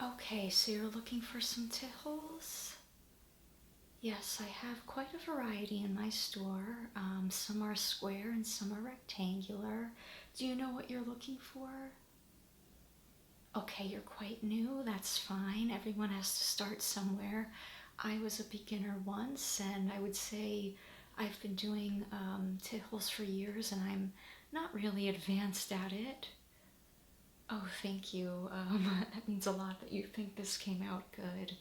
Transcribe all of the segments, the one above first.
Okay, so you're looking for some tichels? Yes, I have quite a variety in my store. Some are square and some are rectangular. Do you know what you're looking for? Okay, you're quite new. That's fine. Everyone has to start somewhere. I was a beginner once, and I would say I've been doing tichels for years, and I'm not really advanced at it. Oh, thank you. That means a lot that you think this came out good.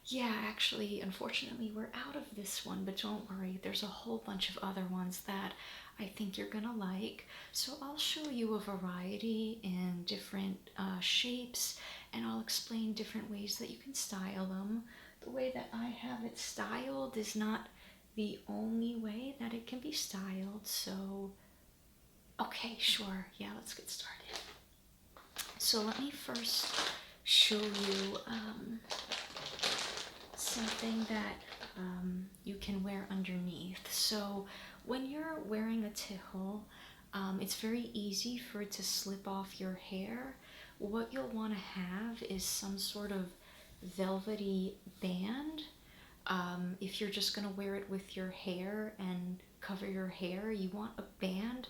Yeah, actually, unfortunately, we're out of this one, but don't worry, there's a whole bunch of other ones that I think you're gonna like. So I'll show you a variety in different shapes, and I'll explain different ways that you can style them. The way that I have it styled is not the only way that it can be styled, so okay, sure, yeah, let's get started. So let me first show you something that you can wear underneath. So when you're wearing a tichel, it's very easy for it to slip off your hair. What you'll want to have is some sort of velvety band. If you're just going to wear it with your hair and cover your hair, you want a band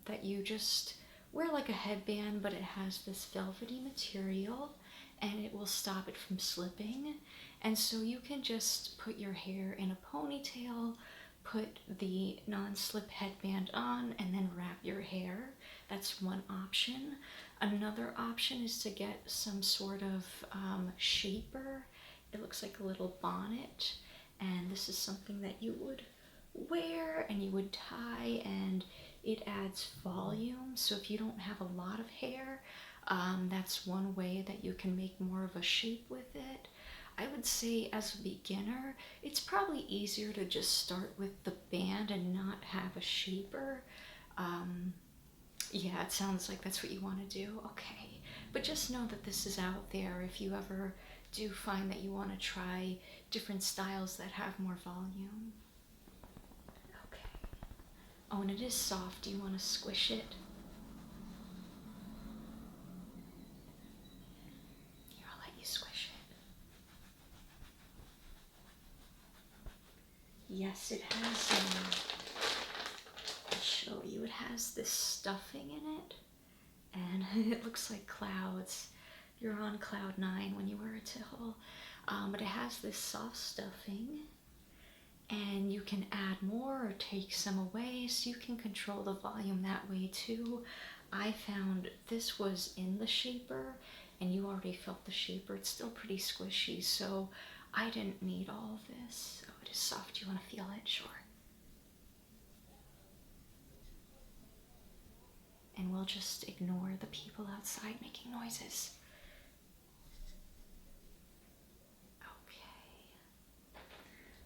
that you just wear like a headband, but it has this velvety material and it will stop it from slipping. And so you can just put your hair in a ponytail, put the non-slip headband on, and then wrap your hair. That's one option. Another option is to get some sort of shaper. It looks like a little bonnet, and this is something that you would wear and you would tie, and it adds volume. So if you don't have a lot of hair, that's one way that you can make more of a shape with it. I would say as a beginner, it's probably easier to just start with the band and not have a shaper. Um, yeah, it sounds like that's what you want to do. Okay, but just know that this is out there if you ever do find that you want to try different styles that have more volume. Okay. Oh, and it is soft. Do you want to squish it? Here, I'll let you squish it. Yes, it has, I'll show you, it has this stuffing in it, and it looks like clouds. You're on cloud nine when you wear a tichel. But it has this soft stuffing, and you can add more or take some away, so you can control the volume that way too. I found this was in the shaper, and you already felt the shaper. It's still pretty squishy, so I didn't need all of this. Oh, it is soft. Do you want to feel it? Sure. And we'll just ignore the people outside making noises. Okay.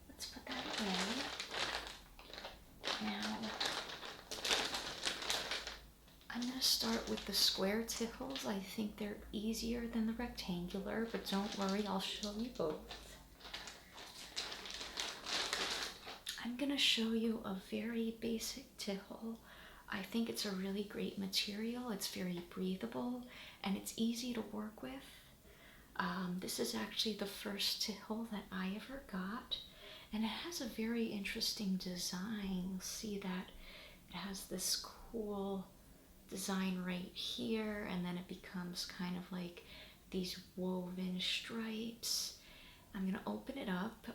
Let's put that away. Now, I'm going to start with the square tichels. I think they're easier than the rectangular, but don't worry, I'll show you both. I'm going to show you a very basic tichel. I think it's a really great material. It's very breathable and it's easy to work with. This is actually the first tichel that I ever got, and it has a very interesting design. You'll see that it has this cool design right here, and then it becomes kind of like these woven stripes. I'm going to open it up,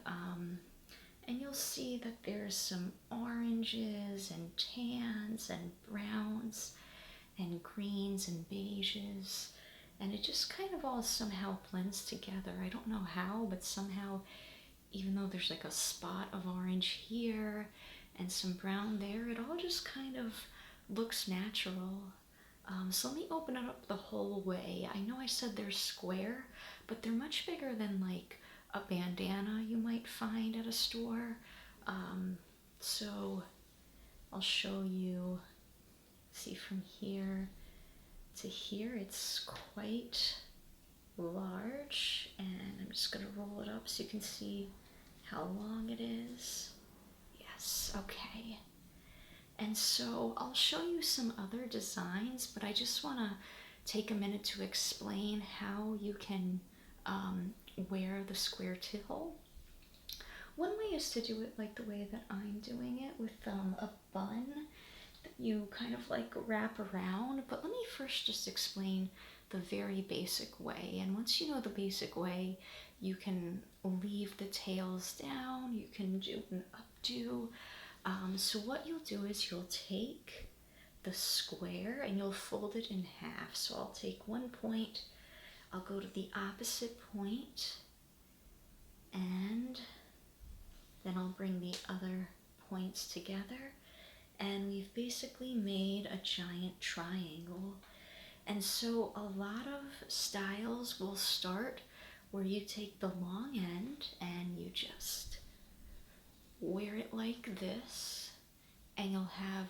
and you'll see that there's some oranges and tans and browns and greens and beiges, and it just kind of all somehow blends together. I don't know how, but somehow, even though there's like a spot of orange here and some brown there, it all just kind of looks natural. So let me open it up the whole way. I know I said they're square, but they're much bigger than like a bandana you might find at a store. So I'll show you, see from here to here, it's quite large, and I'm just gonna roll it up so you can see how long it is. Yes, okay. And so I'll show you some other designs, but I just want to take a minute to explain how you can wear the square tichel. One way is to do it like the way that I'm doing it, with a bun that you kind of like wrap around. But let me first just explain the very basic way. And once you know the basic way, you can leave the tails down, you can do an updo. So what you'll do is you'll take the square and you'll fold it in half. So I'll take one point, I'll go to the opposite point, and then I'll bring the other points together, and we've basically made a giant triangle. And so a lot of styles will start where you take the long end and you just wear it like this, and you'll have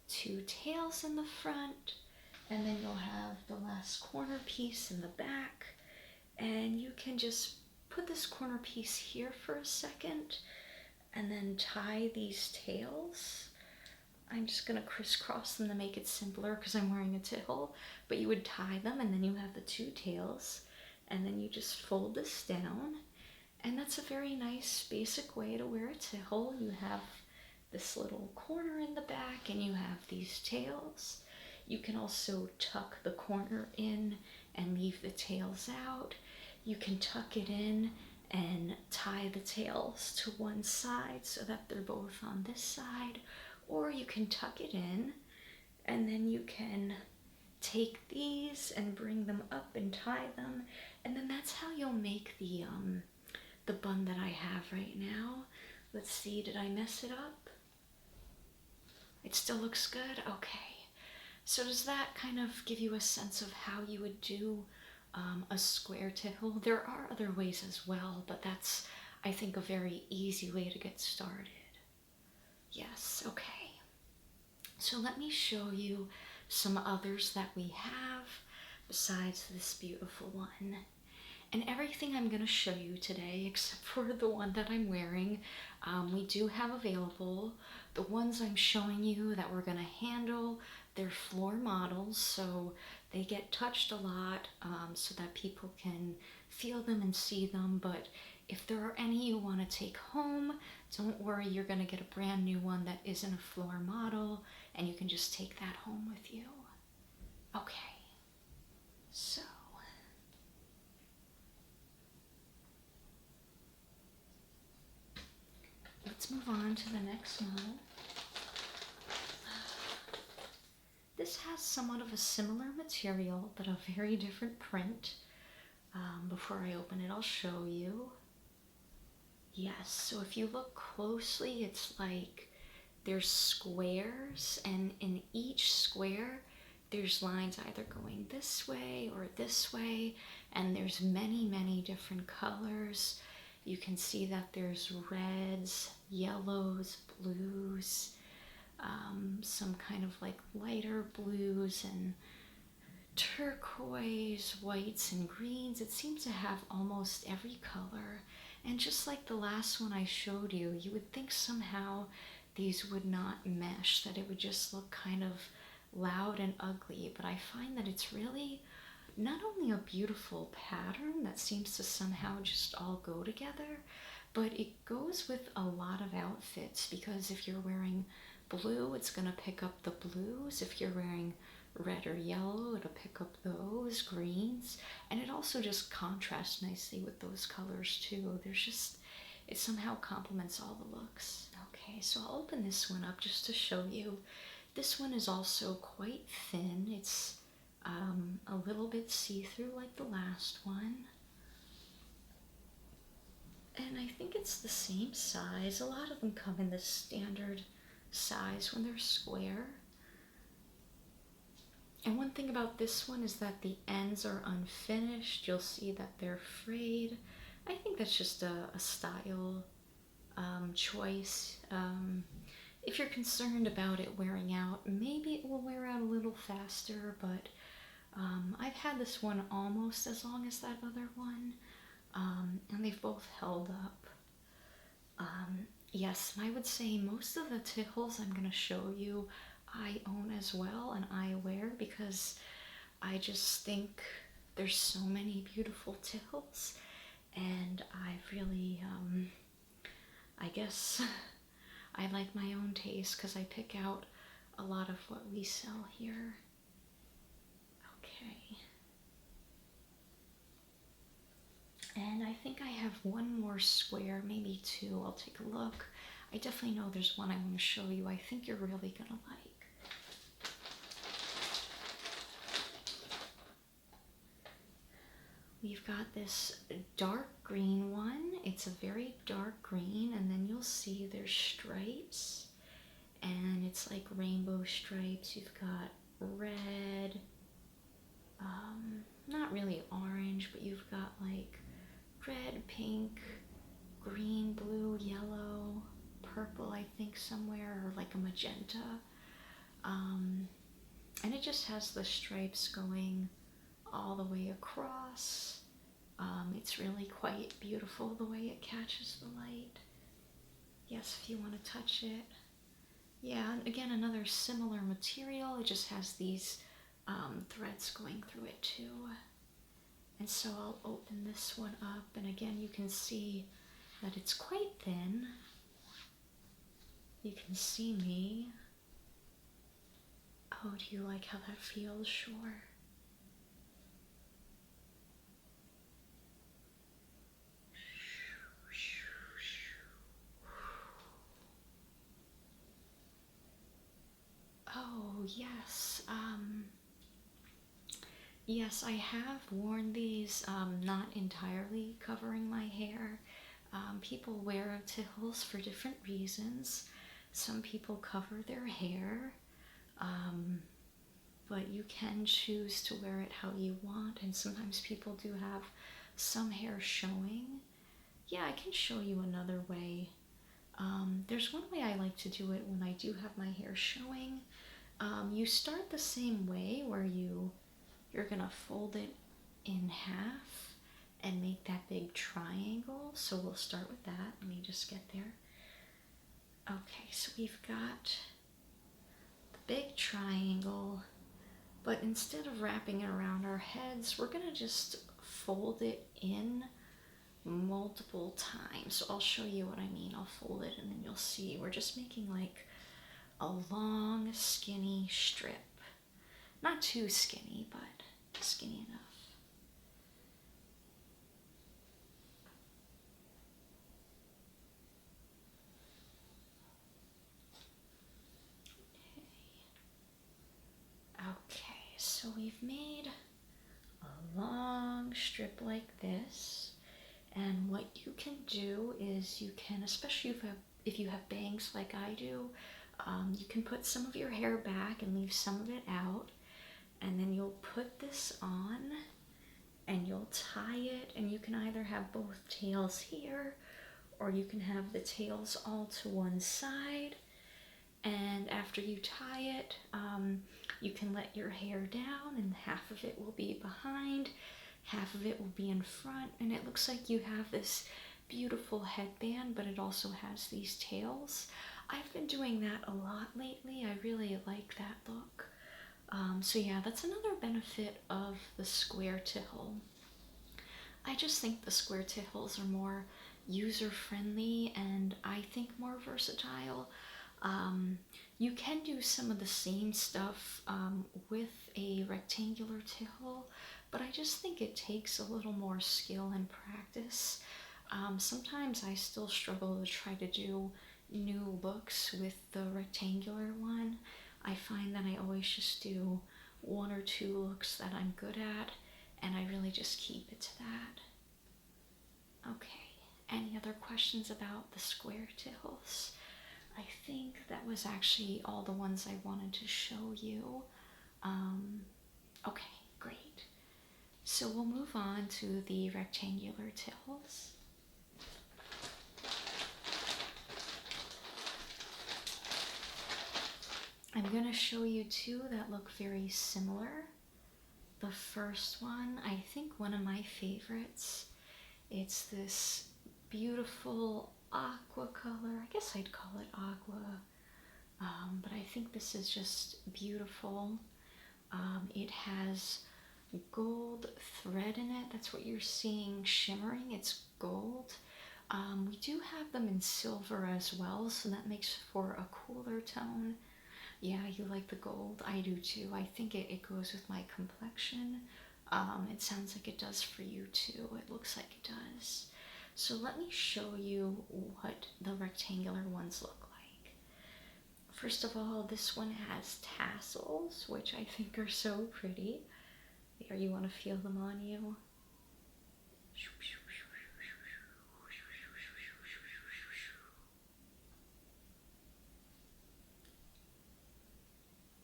two tails in the front, and then you'll have the last corner piece in the back, and you can just put this corner piece here for a second and then tie these tails. I'm just gonna crisscross them to make it simpler because I'm wearing a tichel, but you would tie them and then you have the two tails, and then you just fold this down, and that's a very nice basic way to wear a tichel. You have this little corner in the back and you have these tails. You can also tuck the corner in and leave the tails out. You can tuck it in and tie the tails to one side so that they're both on this side, or you can tuck it in and then you can take these and bring them up and tie them, and then that's how you'll make the bun that I have right now. Let's see, did I mess it up? It still looks good? Okay. So does that kind of give you a sense of how you would do a square tichel? There are other ways as well, but that's, I think, a very easy way to get started. Yes, okay. So let me show you some others that we have besides this beautiful one. And everything I'm going to show you today, except for the one that I'm wearing, we do have available. The ones I'm showing you that we're going to handle, they're floor models, so they get touched a lot so that people can feel them and see them. But if there are any you want to take home, don't worry, you're going to get a brand new one that isn't a floor model, and you can just take that home with you. Okay, so let's move on to the next model. This has somewhat of a similar material, but a very different print. Before I open it, I'll show you. Yes, so if you look closely, it's like there's squares, and in each square, there's lines either going this way or this way, and there's many, many different colors. You can see that there's reds, yellows, blues, some kind of like lighter blues and turquoise, whites, and greens. It seems to have almost every color. And just like the last one I showed you, you would think somehow these would not mesh, that it would just look kind of loud and ugly. But I find that it's really not only a beautiful pattern that seems to somehow just all go together, but it goes with a lot of outfits, because if you're wearing blue, it's going to pick up the blues. If you're wearing red or yellow, it'll pick up those greens, and it also just contrasts nicely with those colors too. It somehow complements all the looks. Okay, so I'll open this one up just to show you. This one is also quite thin. It's a little bit see-through like the last one, and I think it's the same size. A lot of them come in the standard size when they're square. And one thing about this one is that the ends are unfinished. You'll see that they're frayed. I think that's just a style choice. If you're concerned about it wearing out, maybe it will wear out a little faster, but I've had this one almost as long as that other one, and they've both held up. Yes, and I would say most of the tichels I'm going to show you I own as well and I wear, because I just think there's so many beautiful tichels, and I really, I guess I like my own taste because I pick out a lot of what we sell here. Okay. And I think I have one more square, maybe two. I'll take a look. I definitely know there's one I want to show you. I think you're really gonna like. We've got this dark green one. It's a very dark green, and then you'll see there's stripes, and it's like rainbow stripes. You've got red, not really orange, but you've got like red, pink, green, blue, yellow, purple, I think somewhere, or like a magenta. And it just has the stripes going all the way across. It's really quite beautiful the way it catches the light. Yes, if you want to touch it. Yeah, and again, another similar material. It just has these threads going through it too. And so I'll open this one up, and again, you can see that it's quite thin. You can see me. Oh, do you like how that feels? Sure. Oh, yes. Yes, I have worn these, not entirely covering my hair. People wear tichels for different reasons. Some people cover their hair, but you can choose to wear it how you want, and sometimes people do have some hair showing. Yeah, I can show you another way. There's one way I like to do it when I do have my hair showing. You start the same way where you're gonna fold it in half and make that big triangle. So we'll start with that. Let me just get there. Okay, so we've got the big triangle, but instead of wrapping it around our heads, we're gonna just fold it in multiple times. So I'll show you what I mean. I'll fold it and then you'll see we're just making like a long skinny strip. Not too skinny, but skinny enough. Okay, so we've made a long strip like this, and what you can do is you can, especially if you have bangs like I do, you can put some of your hair back and leave some of it out, and then you'll put this on and you'll tie it, and you can either have both tails here or you can have the tails all to one side. And after you tie it, you can let your hair down, and half of it will be behind, half of it will be in front, and it looks like you have this beautiful headband, but it also has these tails. I've been doing that a lot lately. I really like that look. So yeah, that's another benefit of the square tichel. I just think the square tichels are more user-friendly and I think more versatile. You can do some of the same stuff with a rectangular tichel, but I just think it takes a little more skill and practice. Sometimes I still struggle to try to do new looks with the rectangular one. I find that I always just do one or two looks that I'm good at, and I really just keep it to that. Okay, any other questions about the square tichels? I think that was actually all the ones I wanted to show you. Okay, great. So we'll move on to the rectangular tichels. I'm going to show you two that look very similar. The first one, I think one of my favorites. It's this beautiful aqua color. I guess I'd call it aqua, but I think this is just beautiful. It has gold thread in it. That's what you're seeing shimmering. It's gold. We do have them in silver as well, so that makes for a cooler tone. Yeah, you like the gold. I do too. I think it goes with my complexion. It sounds like it does for you too. It looks like it does. So let me show you what the rectangular ones look like. First of all, this one has tassels, which I think are so pretty. Here, you want to feel them on you?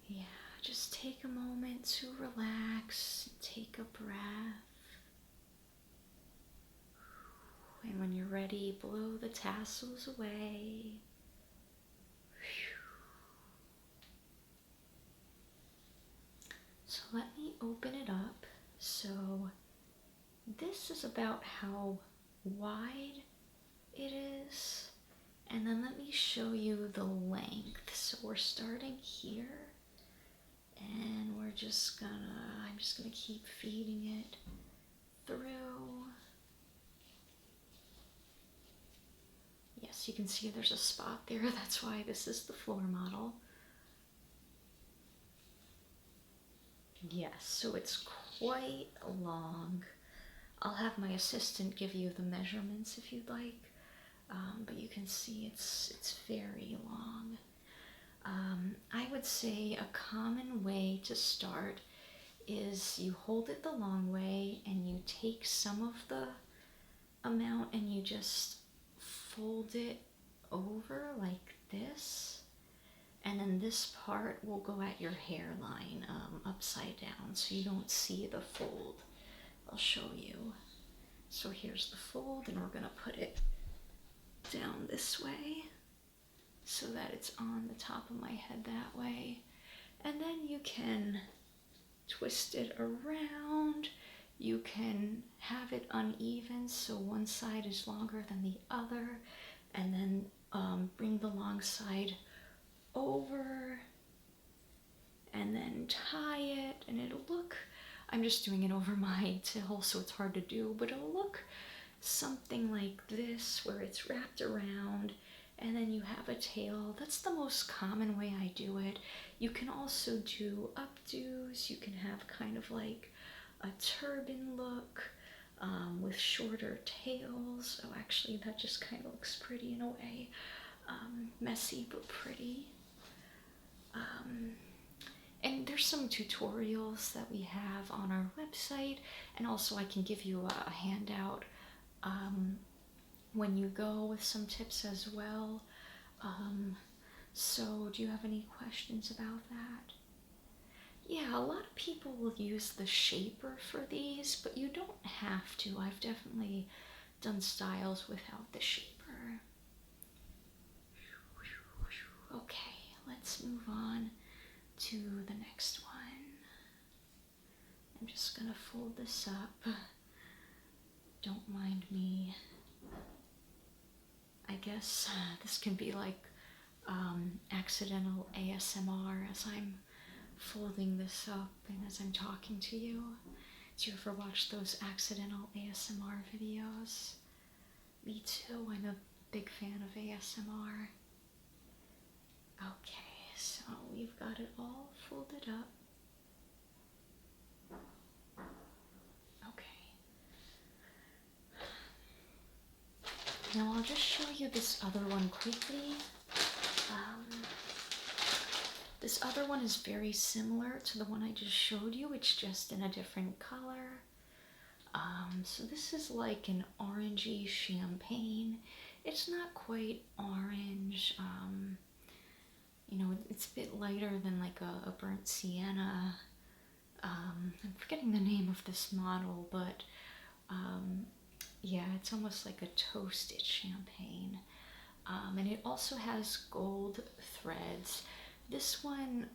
Yeah, just take a moment to relax, take a breath. And when you're ready, blow the tassels away. So let me open it up. So this is about how wide it is. And then let me show you the length. So we're starting here. And I'm just gonna keep feeding it through. Yes, you can see there's a spot there. That's why this is the floor model. Yes, so it's quite long. I'll have my assistant give you the measurements if you'd like, but you can see it's very long. I would say a common way to start is you hold it the long way and you take some of the amount and you just fold it over like this. And then this part will go at your hairline upside down so you don't see the fold. I'll show you. So here's the fold and we're gonna put it down this way so that it's on the top of my head that way. And then you can twist it around. You can have it uneven so one side is longer than the other, and then bring the long side over and then tie it, and it'll look, I'm just doing it over my tichel so it's hard to do, but it'll look something like this where it's wrapped around and then you have a tail. That's the most common way I do it. You can also do updos. You can have kind of like a turban look with shorter tails. Oh, actually that just kind of looks pretty in a way. Messy but pretty. And there's some tutorials that we have on our website, and also I can give you a handout when you go with some tips as well. So do you have any questions about that? Yeah, a lot of people will use the shaper for these, but you don't have to. I've definitely done styles without the shaper. Okay, let's move on to the next one. I'm just gonna fold this up. Don't mind me. I guess this can be like accidental ASMR as I'm folding this up and as I'm talking to you. Do you ever watch those accidental ASMR videos? Me too, I'm a big fan of ASMR. Okay, so we've got it all folded up. Okay. Now I'll just show you this other one quickly. This other one is very similar to the one I just showed you. It's just in a different color. So this is like an orangey champagne. It's not quite orange. You know, it's a bit lighter than like a burnt sienna. I'm forgetting the name of this model, but yeah, it's almost like a toasted champagne. And it also has gold threads. This one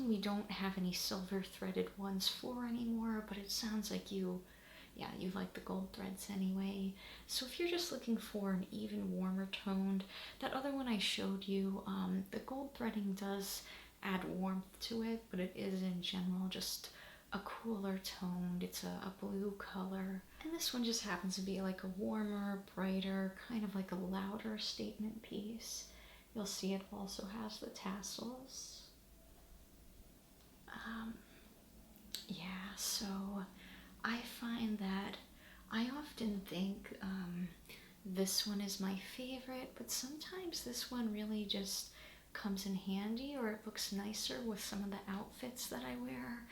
we don't have any silver threaded ones for anymore, but it sounds like you like the gold threads anyway. So if you're just looking for an even warmer toned, that other one I showed you, the gold threading does add warmth to it, but it is in general just a cooler toned, it's a blue color. And this one just happens to be like a warmer, brighter, kind of like a louder statement piece. You'll see it also has the tassels. Um, yeah, so I find that I often think this one is my favorite, but sometimes this one really just comes in handy, or it looks nicer with some of the outfits that I wear.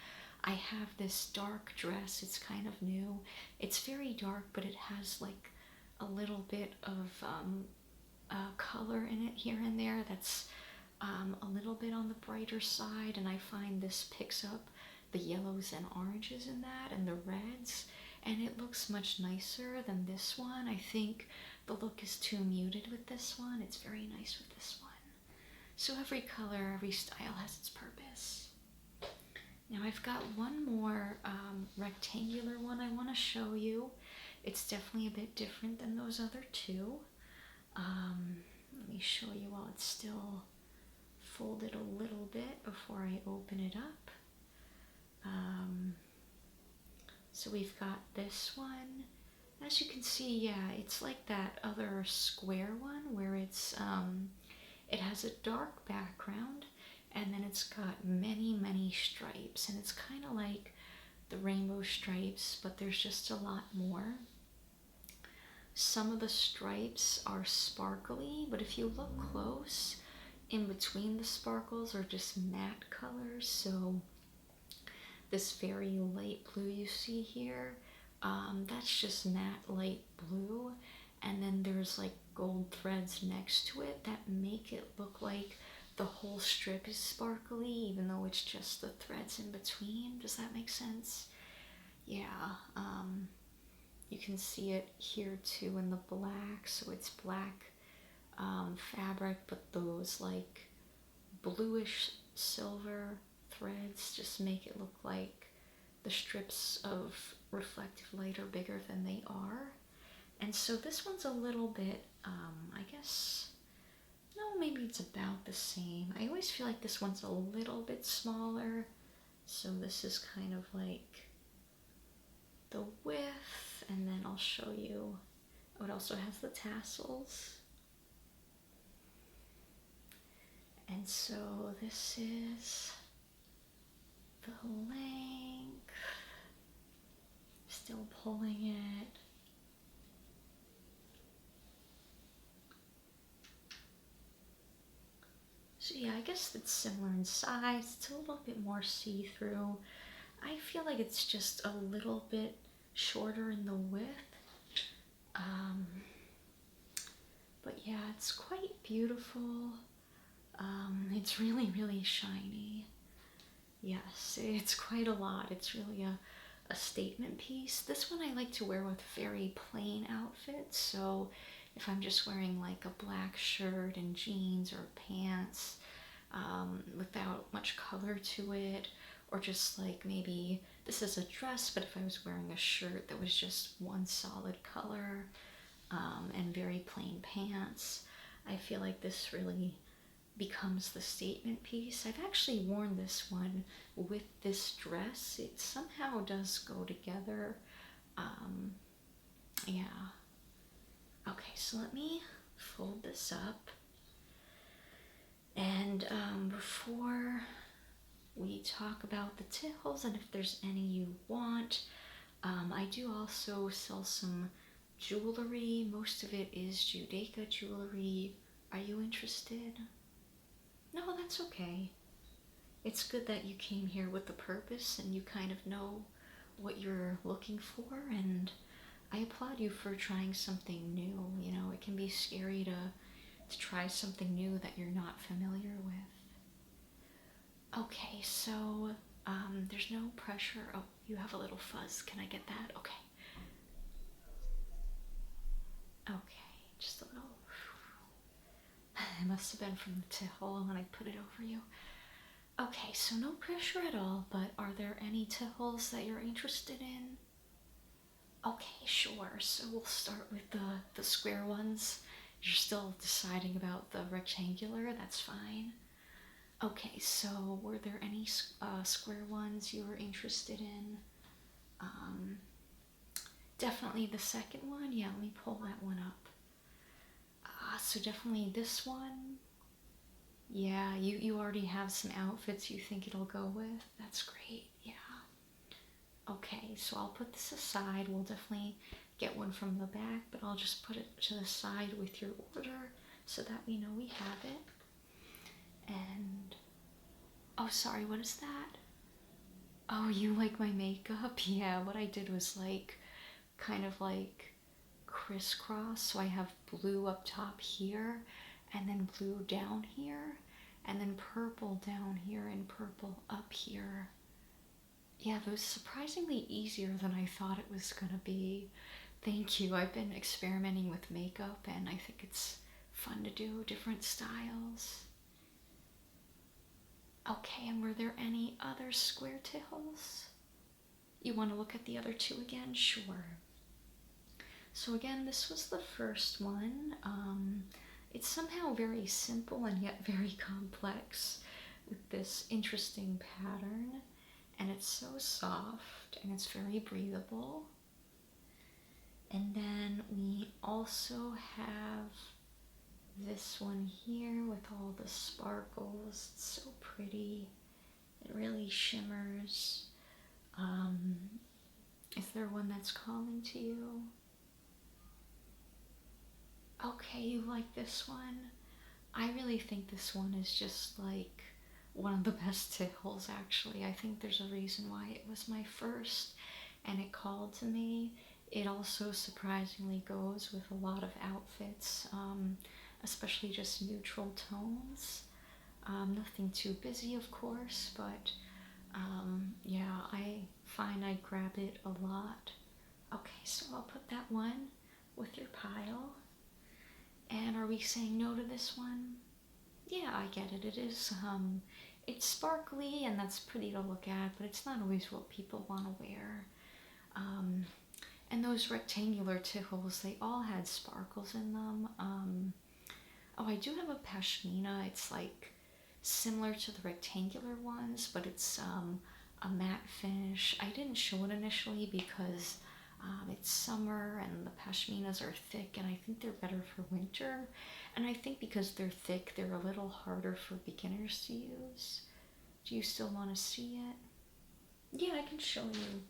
I have this dark dress, it's kind of new. It's very dark, but it has like a little bit of color in it here and there that's a little bit on the brighter side, and I find this picks up the yellows and oranges in that and the reds, and it looks much nicer than this one. I think the look is too muted with this one. It's very nice with this one. So every color, every style has its purpose. Now I've got one more rectangular one I want to show you. It's definitely a bit different than those other two. Let me show you while it's still folded a little bit before I open it up. So we've got this one. As you can see, yeah, it's like that other square one where it's it has a dark background, and then it's got many stripes, and it's kind of like the rainbow stripes, but there's just a lot more. Some of the stripes are sparkly, but if you look close, in between the sparkles are just matte colors. So this very light blue you see here, that's just matte light blue, and then there's like gold threads next to it that make it look like the whole strip is sparkly, even though it's just the threads in between. Does that make sense? Yeah. You can see it here too in the black, so it's black fabric, but those like bluish silver threads just make it look like the strips of reflective light are bigger than they are. And so this one's a little bit, I guess, no, maybe it's about the same. I always feel like this one's a little bit smaller, so this is kind of like the width, and then I'll show you, oh, it also has the tassels. And so this is the length, still pulling it. So yeah, I guess it's similar in size. It's a little bit more see-through. I feel like it's just a little bit shorter in the width. But yeah, it's quite beautiful. It's really shiny. Yes, it's quite a lot. It's really a statement piece. This one I like to wear with very plain outfits. So if I'm just wearing like a black shirt and jeans or pants without much color to it, or just like maybe this is a dress, but if I was wearing a shirt that was just one solid color and very plain pants, I feel like this really becomes the statement piece. I've actually worn this one with this dress. It somehow does go together. Yeah. Okay, so let me fold this up. And before we talk about the tichels and if there's any you want, I do also sell some jewelry. Most of it is Judaica jewelry. Are you interested? No, that's okay. It's good that you came here with a purpose and you kind of know what you're looking for, and I applaud you for trying something new. You know, it can be scary to try something new that you're not familiar with. Okay, so there's no pressure. Oh, you have a little fuzz. Can I get that? Okay. Okay, just a little. It must have been from the tichel when I put it over you. Okay, so no pressure at all, but are there any tichels that you're interested in? Okay, sure. So we'll start with the square ones. You're still deciding about the rectangular, that's fine. Okay, so were there any square ones you were interested in? Um, Definitely the second one. Yeah, let me pull that one up. So definitely this one. Yeah, you already have some outfits you think it'll go with. That's great. Yeah. Okay, so I'll put this aside. We'll definitely get one from the back, but I'll just put it to the side with your order so that we know we have it. And oh, sorry, what is that? Oh, you like my makeup? Yeah, what I did was like kind of like crisscross. So I have blue up top here, and then blue down here, and then purple down here, and purple up here. Yeah, that was surprisingly easier than I thought it was gonna be. Thank you. I've been experimenting with makeup, and I think it's fun to do different styles. Okay, and were there any other square tichels? You want to look at the other two again? Sure. So again, this was the first one. It's somehow very simple and yet very complex with this interesting pattern. And it's so soft and it's very breathable. And then we also have this one here with all the sparkles. It's so pretty. It really shimmers. Is there one that's calling to you? Okay, you like this one? I really think this one is just like one of the best tickles, actually. I think there's a reason why it was my first and it called to me. It also surprisingly goes with a lot of outfits, especially just neutral tones. Nothing too busy, of course, but yeah, I find I grab it a lot. Okay, so I'll put that one with your pile. And are we saying no to this one? Yeah, I get it. It is, it's sparkly and that's pretty to look at, but it's not always what people want to wear. And those rectangular tichels, they all had sparkles in them. Oh, I do have a pashmina. It's like similar to the rectangular ones, but it's a matte finish. I didn't show it initially because it's summer and the pashminas are thick, and I think they're better for winter. And I think because they're thick, they're a little harder for beginners to use. Do you still want to see it? Yeah, I can show you.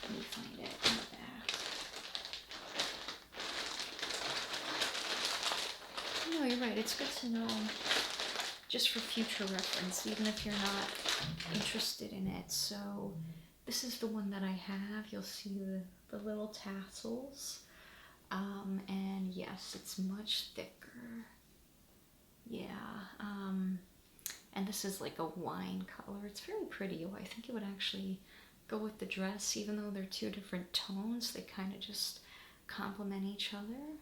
Let me find it in the back. No, you're right. It's good to know just for future reference, even if you're not interested in it. So this is the one that I have. You'll see the little tassels. And yes, it's much thicker. Yeah. And this is like a wine color. It's very pretty. Oh, I think it would actually go with the dress, even though they're two different tones. They kind of just complement each other.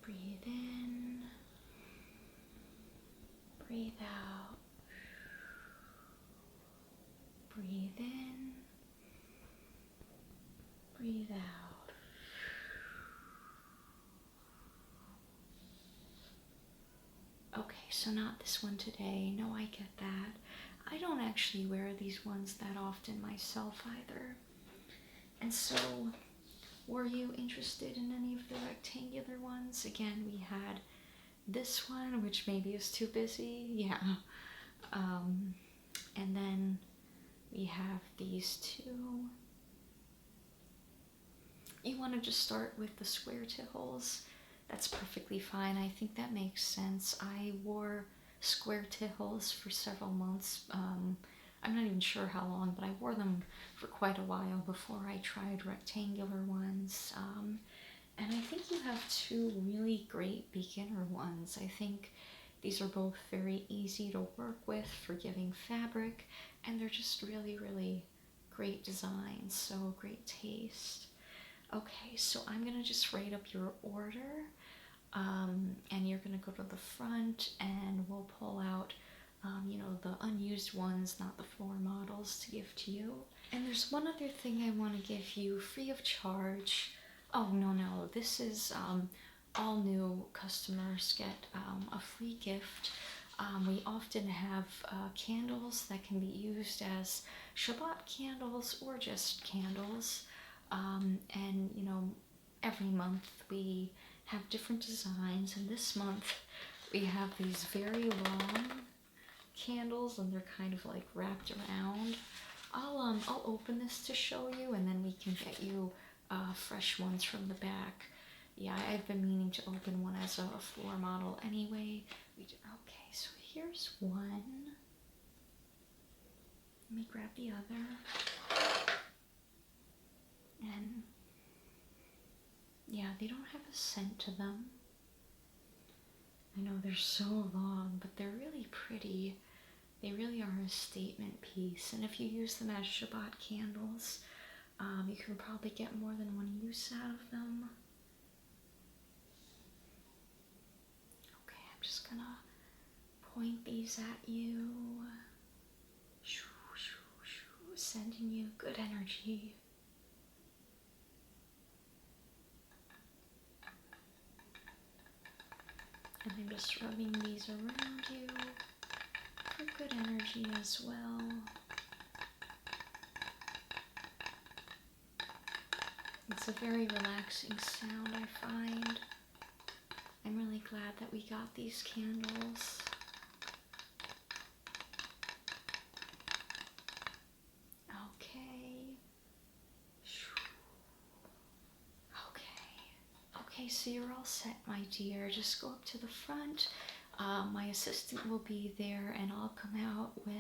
Breathe in, breathe out, breathe in, breathe out. Okay, so not this one today. No, I get that. I don't actually wear these ones that often myself either. And so, were you interested in any of the rectangular ones? Again, we had this one, which maybe is too busy. Yeah. And then we have these two. You want to just start with the square tichels? That's perfectly fine. I think that makes sense. I wore square tichels for several months. I'm not even sure how long, but I wore them for quite a while before I tried rectangular ones. And I think you have two really great beginner ones. I think these are both very easy to work with, forgiving fabric, and they're just really, really great designs, so great taste. Okay, so I'm gonna just write up your order, and you're gonna go to the front and we'll pull out you know, the unused ones, not the floor models, to give to you. And there's one other thing I want to give you free of charge. Oh, no, this is all new customers get a free gift. We often have candles that can be used as Shabbat candles or just candles. And, you know, every month we have different designs, and this month we have these very long candles, and they're kind of like wrapped around. I'll open this to show you, and then we can get you fresh ones from the back. Yeah, I've been meaning to open one as a floor model anyway. Okay, so here's one. Let me grab the other. And yeah, they don't have a scent to them. I know they're so long, but they're really pretty. They really are a statement piece, and if you use them as Shabbat candles, you can probably get more than one use out of them. Okay, I'm just gonna point these at you, sending you good energy. And I'm just rubbing these around you for good energy as well. It's a very relaxing sound, I find. I'm really glad that we got these candles. Okay. Okay, so you're all set, my dear. Just go up to the front. My assistant will be there, and I'll come out with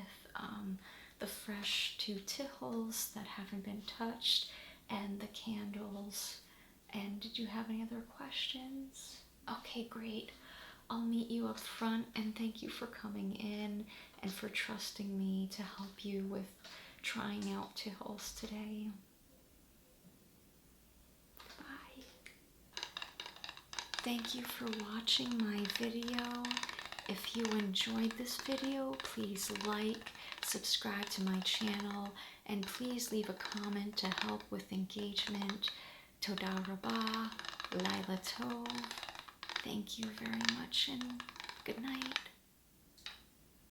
the fresh 2 tichels that haven't been touched and the candles. And did you have any other questions? Okay, great. I'll meet you up front, and thank you for coming in and for trusting me to help you with trying out tichels today. Bye. Thank you for watching my video. If you enjoyed this video, please like, subscribe to my channel, and please leave a comment to help with engagement. Toda Rabah, Laila Tov. Thank you very much, and good night.